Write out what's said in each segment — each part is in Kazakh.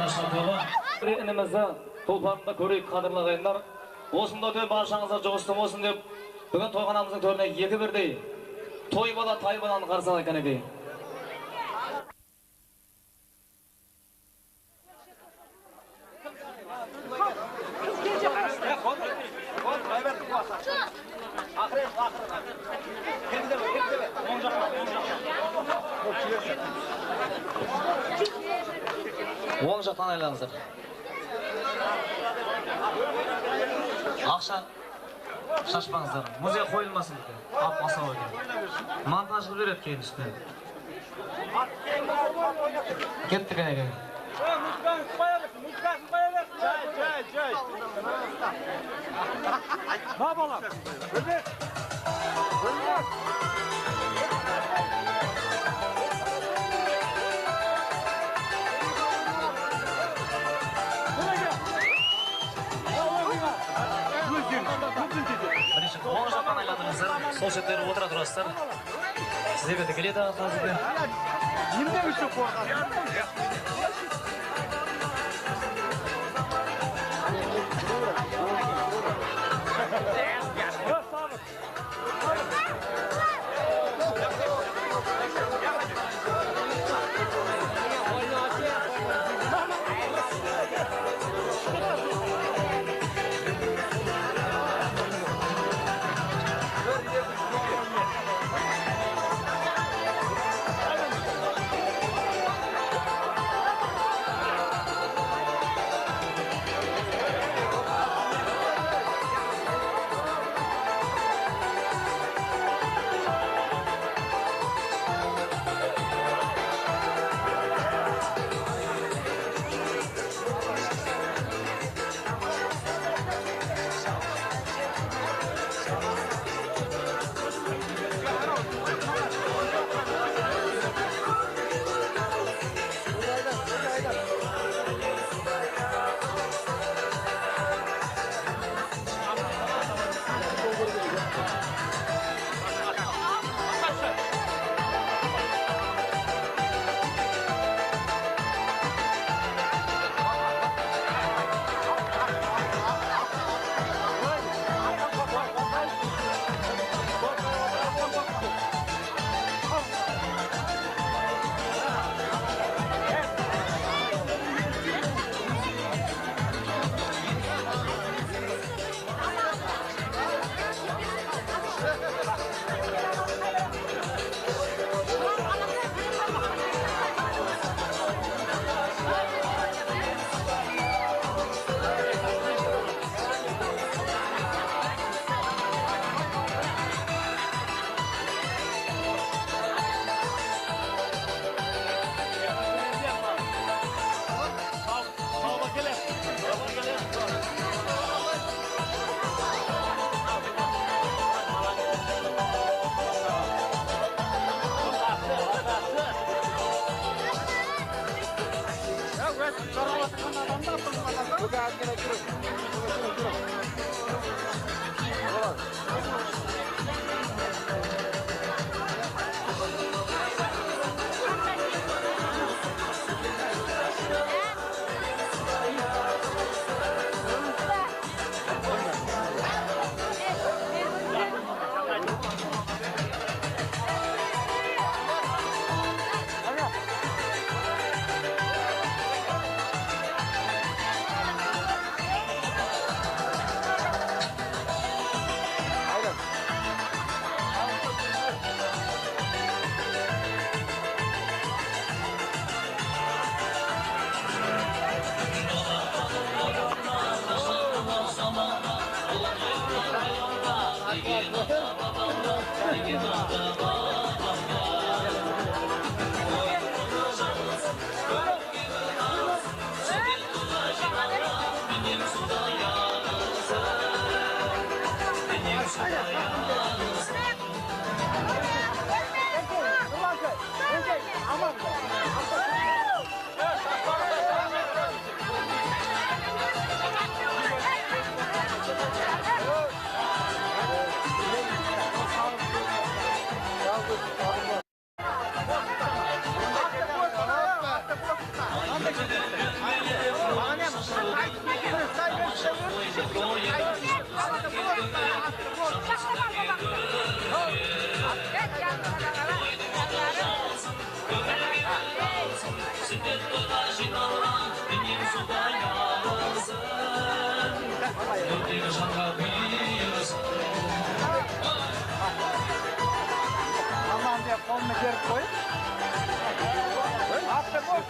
yaşatıyorlar. Elimizde Tulpan'da körük kadırlığınlar. Osunda öte başağınıza joğustum olsun deyip bugün toyxonamızın törüne yeki birdi. Toy bola tay bolani qarsak ekan eki. Oң жақтан айлаңыздар. Ақша шашпаңыздар. Музей қойылмасын екен. Ап асау екен. Монтаж қылып береді кейін үстіне. Кеттік екен. Музыкасын қоя берсін, музыкасын қоя берсін. Жай. Ба балам. Бөлмек. Бірінші оң жақтан айландырыңыздар. Сол шеттері отыра тұрасыздар. Сізге беті келеді қазірде. Емден үшін қорған. жиналған дүнием суда ярылсын өтегі жанға бұйырсын Aman diye kolunu geri koy. Attı boş.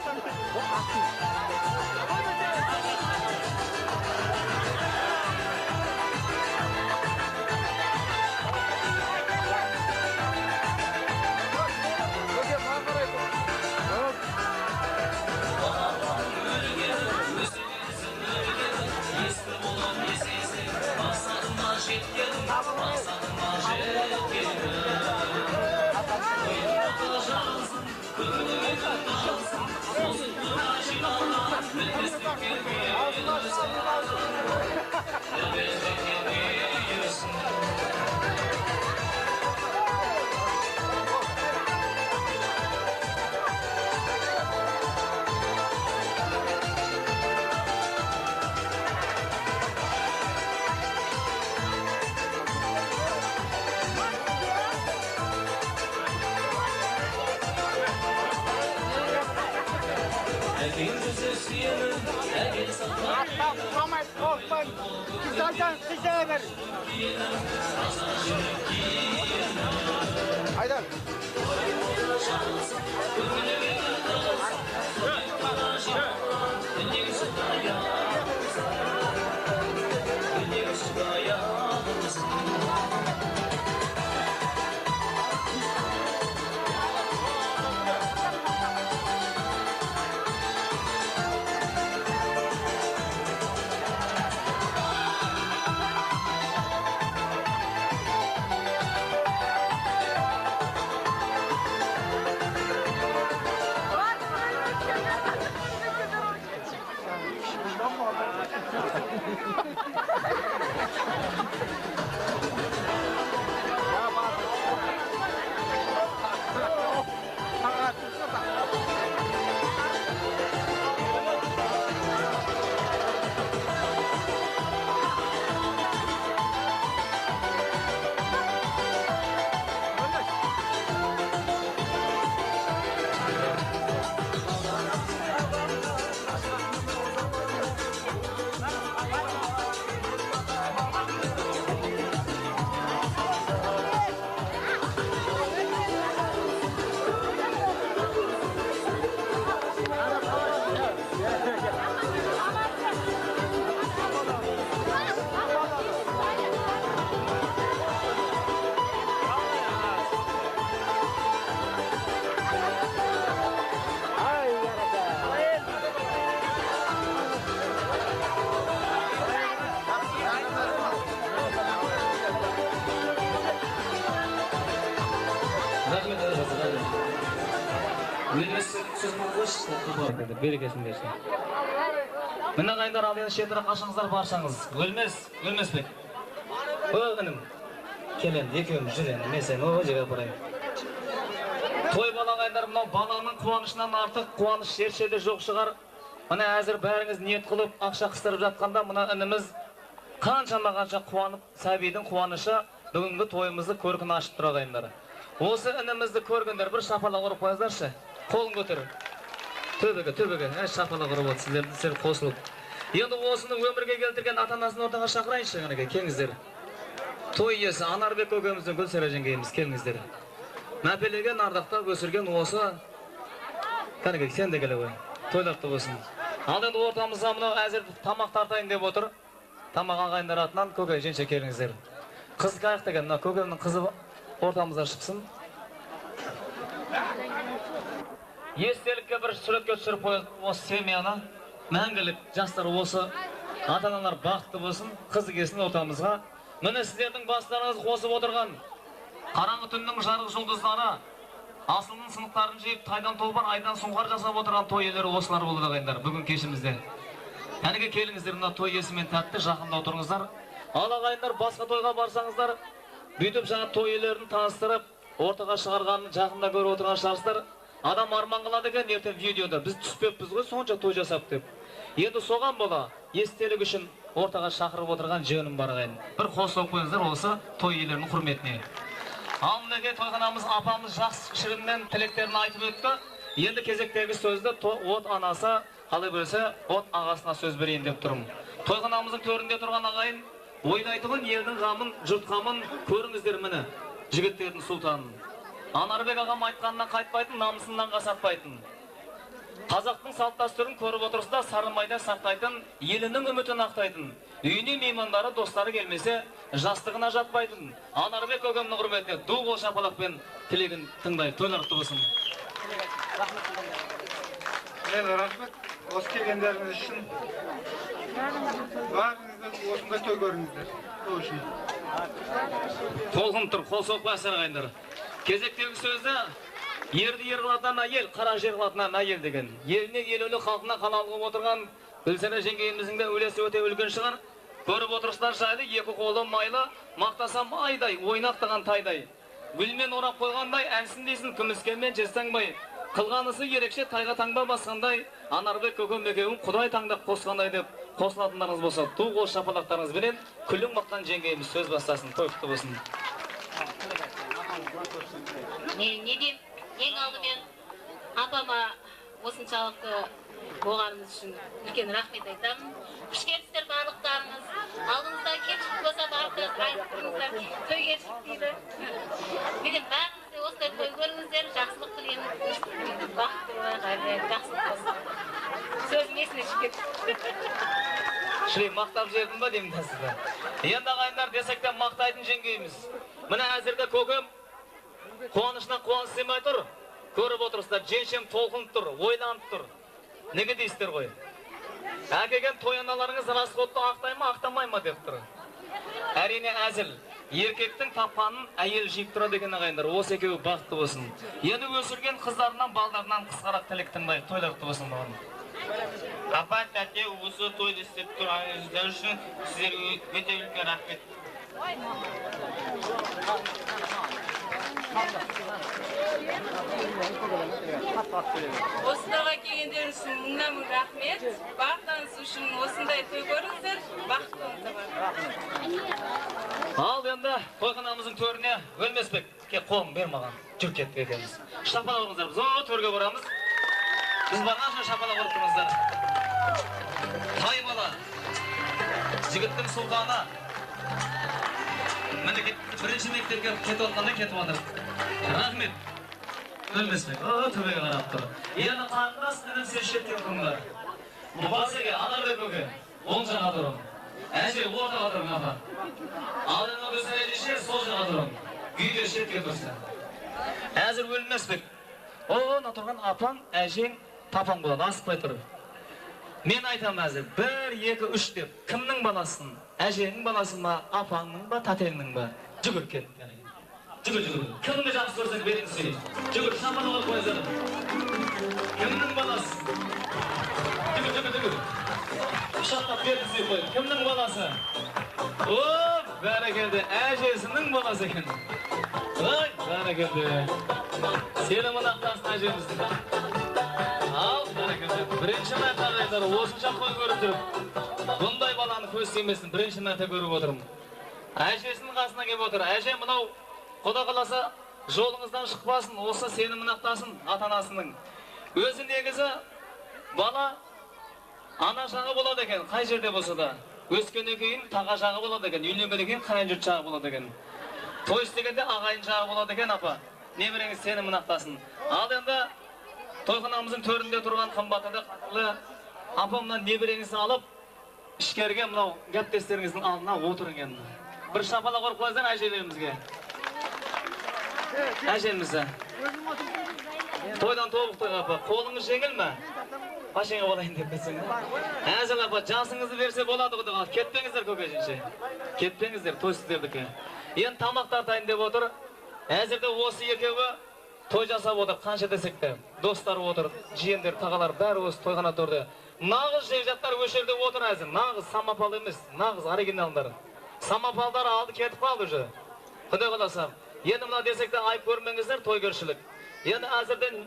Tamam, korkmayın. Güzelden size ver. Haydi. Берекесін берсін. Мына қайындар алдын шетірі қашыңыздар баршаңыз. Өлмес бек. Інім, келен, екеуіміз жүрен, мен сен оғы жеге бұрайын. Той бала қайындар, мынау баланың қуанышынан артық қуаныш жершеде жоқ шығар. Мына әзір бәріңіз ниет қылып, ақша қыстырып жатқанда, мына ініміз қанша қуанып, сәбидің қуанышы бүгінгі тойымызды көркін ашып тұра қайындар. Осы інімізді көргендер бір шапалақ ұрып қойыздаршы. Қолын көтер. Төбеге, шапалақ ұрып от, сіздер қосылып. Енді осыны өмірге келтірген ата-анасын ортаға шақырайыншы, келіңіздер. Той иесі Анарбек көкеміздің Гүлсара жеңгейіміз, келіңіздер. Мәпелеген, ардақтап өсірген осы, сен де келе ғой, тойлапты болсын. Ал енді ортамызға мынау әзір тамақ тартайын деп отыр. Тамақ ағайындар атынан көке женше келіңіздер. Қыз қайық деген, көкемнің қызы ортамызға шықсын. Естелікке бір суретке түсіріп қойып осы семьяны, мәңгілік жастар осы ата-аналар бақытты болсын, қызы келсін ортамызға. Міне сіздердің бастарыңыз қосып отырған қараңғы түннің жарық жұлдыздары, асылының сынықтарын жиып, тайдан толпар, айдан сұңғар жасап отырған той иелері осылар болды ағайындар бүгін кешімізде. Әнеге келіңіздер, мына той иесімен тәтті жақында отырыңыздар. Ал ағайындар, басқа тойға барсаңыздар, бүйтіп жаңа той иелерін таныстырып, ортаға шығарғанын жақында көріп отырған шығарсыздар. Адам арман қылады екен, ертең видеода біз түспеппіз ғой, сонша той жасап деп. Енді соған бола, естелік үшін ортаға шақырып отырған жөнім бар ағайын. Бір қосылып қойыңыздар осы той иелерінің құрметіне. Ал мінеке тойханамыз апамыз жақсы шырынмен тілектерін айтып өтті. Енді кезектегі сөзді от анасы қалай берсе, от ағасына сөз берейін деп тұрмын. Тойханамыздың төрінде тұрған ағайын, ойлайтұғын елдің ғамын, жұрт қамын көріңіздер міне, жігіттердің сұлтанын. Анарбек ағам айтқанынан қайтпайтын, намысынан қасатпайтын. Қазақтың салт дәстүрін көріп отырсызда сарымайда сақтайтын, елінің үмітін ақтайтын. Үйіне меймандары, достары келмесе, жастығына жатпайтын. Анарбек көкемнің құрметіне ду қол шапалақпен тілегін тыңдай, тойлақты болсын. Рахмет, осы келгендеріңіз үшін. Барыңыздар осындай той көріңіздер. Той үшін. Толқын тұр, қол соқпай ағайындар. Кезектегі сөзді ерді ер қылатын әйел, қара жер қылатын әйел деген. Еліне елеулі халқына қалалығып отырған Гүлсара жеңгейіміздің де өлесі өте үлкен шығар. Көріп отырсыздар жайды, екі қолы майлы, мақтасам айдай, ойнақтаған тайдай. Гүлмен орап қойғандай, әнсін дейсін, күміскенмен жестаңбай. Қылғанысы ерекше тайға таңба басқандай, Анарбек көкем екеуін Құдай таңдап қосқандай деп қосылатындарыңыз болса, ту қол шапалақтарыңыз бенен күлің мақтан жеңгейіміз сөз бастасын, той құтты болсын. Не дейм, ең алдымен апама осыншалықты болғанымыз үшін үлкен рахмет айтамын. Қош келіпсіздер барлықтарыңыз. Алдыңызда кемшілік болса барлық айтып тұрыңыздар, той келшілік дейді. Менен бәріңізде осылай той көріңіздер, жақсылық тілеймін, бақытты болайық, жақсылық болсын. Сөзім есіне түсіп кетті. Шілей мақтап жердің ба деймін тәсізді. Енді ағайындар десек те мақтайтын жеңгейміз. Міне әзірде көкем қуанышына қуаныш сыймай тұр. Көріп отырсыздар, женшем толқынып тұр, ойланып тұр. Неге дейсіздер ғой? Әкеген той аналарыңыз расходты ақтай ма, ақтамай ма деп тұр. Әрине әзіл, еркектің тапқанын әйел жиып тұра деген ағайындар, осы екеуі бақытты болсын. Енді өсірген қыздарынан, балдарынан қысқарақ тілек тыңдай, тойлақты болсын маған. Апа, тәте, осы тойды істеп тұрғаныңыздар үшін сіздерге өте үлкен рахмет. Осыларға келгендер үшін мыңнан мың рахмет. Бақытыңыз үшін осындай той көріңіздер, бақытты болыңыздар. Ал енді тойханамыздың төріне Өлмесбек, кеп қолын бер маған, жүр кеттік екенбіз. Шапалақ ұрыңыздар, біз о төрге барамыз. Біз барғанша шапалақ ұрып тұрыңыздар. Тай бала, жігіттің сұлтаны. Бірінші мектепке кетіп отқанда кетіп отыр. Рахмет. Өлмесбек, о төбеге қарап тұр. Енді қарындас інім сен шеттен тұрыңдар. Басеге, Анарбек көке, оң жаға тұрың. Әже ортаға тұрың апа. Ал енді өсір әжеше сол жаға тұрың. Үйде шетке тұрсын. Әзір Өлмесбек. Оңа тұрған апаң, әжең, папаң болады, асықпай тұр. Мен айтам әзір, 1, 2, 3 деп, кімнің баласын? Әжеңнің баласын ба, апаңның ба, татеңнің ба? Жүгір кет. Жүгір. Кімді жақсы көрсек берін сүйейін. Жүгір, шапалаға қойыздар. Кімнің баласы? Жүгір. Шақпап берін сүйіп қойын. Кімнің баласы? О, бәрекелді, әжесінің баласы екен. Ой, бәрекелді. Сені мынақтасын әжеміздің. Ал, бәрекелді. Бірінші мәрте ағайындар, осынша той көріп жүріп, бұндай баланы көз тимесін, бірінші мәрте көріп отырмын. Әжесінің қасына келіп отыр. Әже, мынау Құда қаласа жолыңыздан шықпасын, осы сені мынақтасын ата-анасының. Өзі негізі бала ана жағы болады екен, қай жерде болса да. Өскеннен кейін таға жағы болады екен, үйленгеннен кейін қайын жұрт жағы болады екен. Той істегенде ағайын жағы болады екен, апа. Немереңіз сені мынақтасын. Ал енді тойханамыздың төрінде тұрған қымбатты қатылы апамнан немереңізді алып, ішкерге мынау гәптестеріңіздің алдына отырың енді. Бір шапалақ ұрып қойыңыздар әжелерімізге. Әжемізді. Тойдан тобықтық апа, қолыңыз жеңіл ме? Башыңа болайын деп кетсің. Әзіл апа, жасыңызды берсе болады құдыға. Кетпеңіздер көкежінше. Кетпеңіздер, той сіздердікі. Енді тамақ тартайын деп отыр. Әзірде осы екеуі той жасап отыр, қанша десек те. Достар отыр, жиендер, тағалар бәрі осы тойғана тұрды. Нағыз жекжаттар өшерде отыр әзір. Нағыз самапал емес, нағыз оригиналдар. Самапалдар алды кетіп қалды уже. Құдай қаласа. Енді мына десек те айып көрмеңіздер, той көршілік. Енді әзірден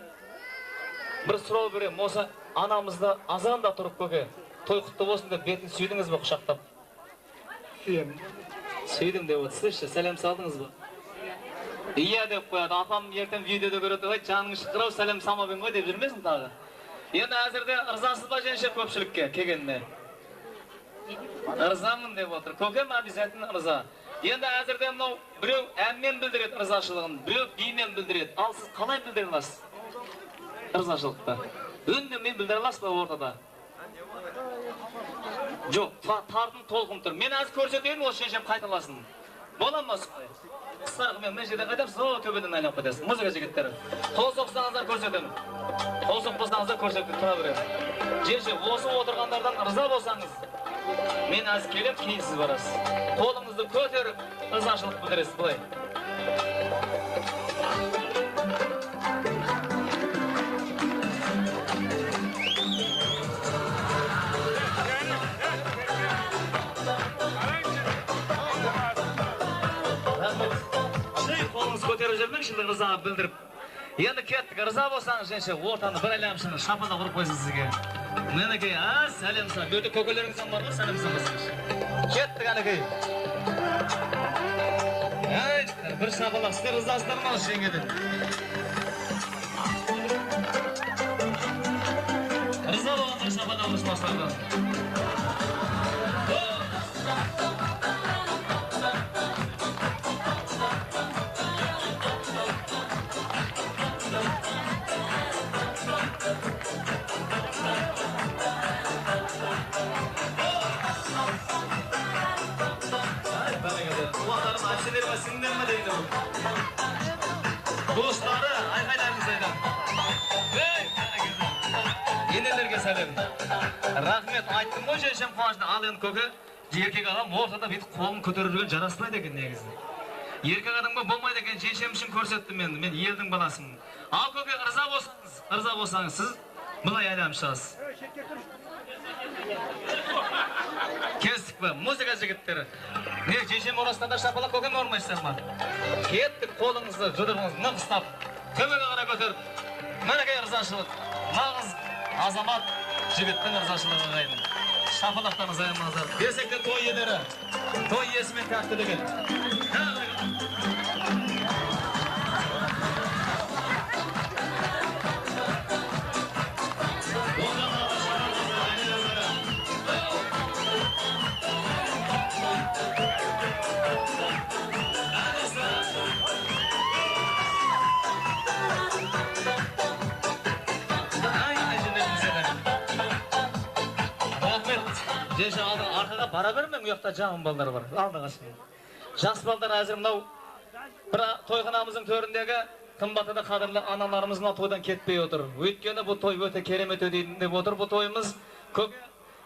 бір сұрау берем. Осы анамызды азанда тұрып көке, той құтты болсын деп бетін сүйдіңіз бе құшақтап? Сүйдім деп отырсызшы, сәлем салдыңыз ба? Иә деп қояды. Апам ертең видеода көреді ғой, жаның шықырау сәлем салмапен ғой деп жүрмесің тағы. Енді әзірде ырзасыз ба женше көпшілікке келгеніне? Ырзамын деп отыр. Көкем обязательно ырза. Енді әзірде мынау біреу әнмен білдіреді ырзашылығын, біреу бимен білдіреді. Ал сіз қалай білдіре аласыз? Ырзашылықты. Үндемей білдіре аласыз ба ортада? Жоқ, тартын толқын тұр. Мен әз көрсетейін, осы шешем қайталасын. Бола ма солай? Қысқарғымен мен жерде қайтамыз, о төбеден айналып кетесіз. Музыка жігіттері. Қол соқсаңыздар көрсетемін. Қол соқпасаңыздар көрсетіп тұра беремін. Жерше, осы отырғандардан ырза болсаңыз, мен әз келіп, кейін сіз барасыз. Қолыңызды көтеріп, ырзашылық білдіресіз былай. Көтеріп жүрмекші ырза білдіріп. Енді кеттік, ырза болсаңыз женше, ортаны бір әлемшіні шапада құрып қойсын сізге. Менекей, сәлемсі, бөті көкелеріңізден бар ғой, сәлемсі басыңыз. Кеттік әнекей. Бір шапалақ, сіздер ырзасыздар ма осы жеңгеден? Ырза болғандар шапада ұрыспастардан. Dostları, ayqaylarыңыз aydan. Енелерге сәлем. Рахмет, айттым ғой шешем қуанышты. Ал енді көке, еркек адам ортада бүйтіп қолын көтерілген жараспайды екен негізі. Еркек адамға болмайды екен, шешем үшін көрсеттім мен елдің баласымын. Ал көке, ырза болсаңыз, сіз былай әлем шығасыз. Кестік ба, музыка жігіттері. Не, шешем орасында шапалақ көкем ормайсыздар ма? Кеттік, қолыңызды, жұдырыңызды нық ұстап, төбеге қарай көтеріп. Мінекей ырзашылық, нағыз азамат жігіттің ырзашылығы ғайын. Шапалақтан ызайымыңыздар. Десекте той елері, той иесімен тәкті деген. Жеше алдың арқаға бара бермең, ұяқта жағын балдар бар. Алдыға шын. Жас балдар әзір мынау бір тойханамыздың төріндегі қымбатты қадірлі аналарымыздың тойдан кетпей отыр. Өйткені бұл той өте керемет өтейін деп отыр. Бұл тойымыз көп.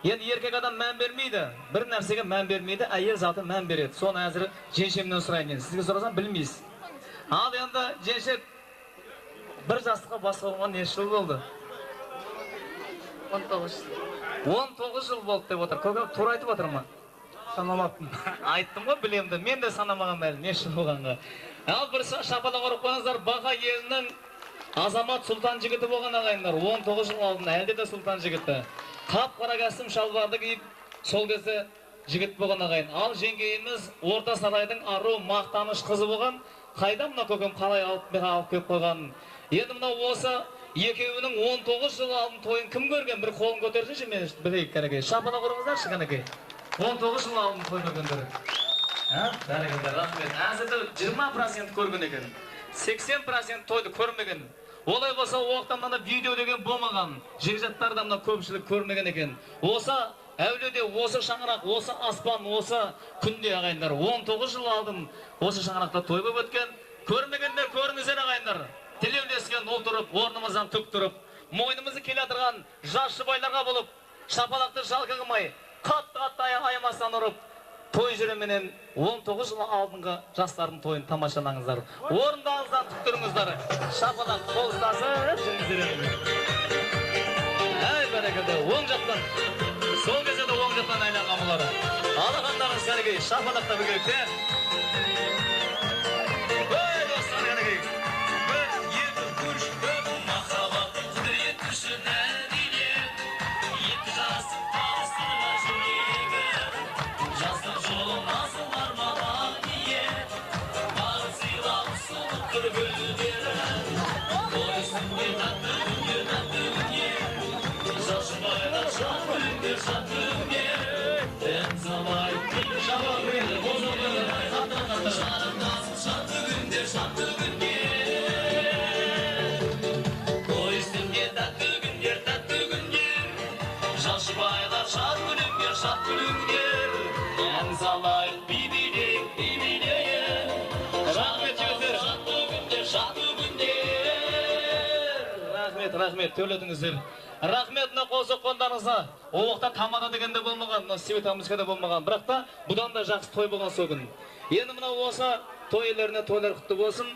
Енді еркек адам мән бермейді. Бір нәрсеге мән бермейді, әйел заты мән береді. Соны әзір женшемнен сұрайын. Сізге сұрасам білмейсіз. Ал енді женшек бір жастыққа басқа болған не жыл болды? 19 жыл болды деп отыр. Көке тура айтып отыр ма? Санамаппын. Айттым ғой, білемді. Мен де санамаған әлі, не жыл болғанға. Ал бір шапалақ ұрып қойыңыздар, Бақа елінің азамат сұлтан жігіті болған ағайындар. 19 жыл алдын әлде де сұлтан жігіті. Қап-қара кәсім шалбарды киіп, сол кезде жігіт болған ағайын. Ал жеңгейіміз Орта Сарайдың ару мақтаныш қызы болған. Қайда мына көкем қалай алып кеп қойғанын. Енді мынау осы екеуінің 19 жыл алдын тойын кім көрген? Bir қолын көтерсінші, мен білейік кәнекей. Шапалақ ұрыңыздаршы кәнекей. 19 жыл алдын той көргендер. Бәрекелді, рахмет. Әзірді 20% көрген екен. 80% тойды көрмеген. Олай болса, оқтамнан видео деген болмаған. Жекжаттарда мына көпшілік көрмеген екен. Осы әуледе, осы шаңырақ, осы аспан, осы күнде ағайындар. 19 жыл алдын осы шаңырақта той болып өткен. Көрмегенде көріңіздер ағайындар. Тілеулескен отырып, орнымыздан түк тұрып, мойнымызды келе атырған жас жұбайларға болып, шапалақты жалқы қылмай, қатты аямастан ұрып, той жүременен 19 жыл алдыңғы жастардың тойын тамашалаңыздар. Орындаңыздан түк тұрыңыздар. Шапалақ қол ұстасып жүріңіздер. Әй бәрекелді, оң жақтан, сол кезде де оң жақтан айланған бұлары. Алақандарыңыз кәнекей, шапалақта бір керек, рахмет, төледіңіздер. Рахмет мына қол соққандарыңызға. О уақытта тамада дегенде болмаған, мына света музыкада болмаған. Бірақ та бұдан да жақсы той болған сол күн. Енді мына осы той иелеріне тойлар құтты болсын.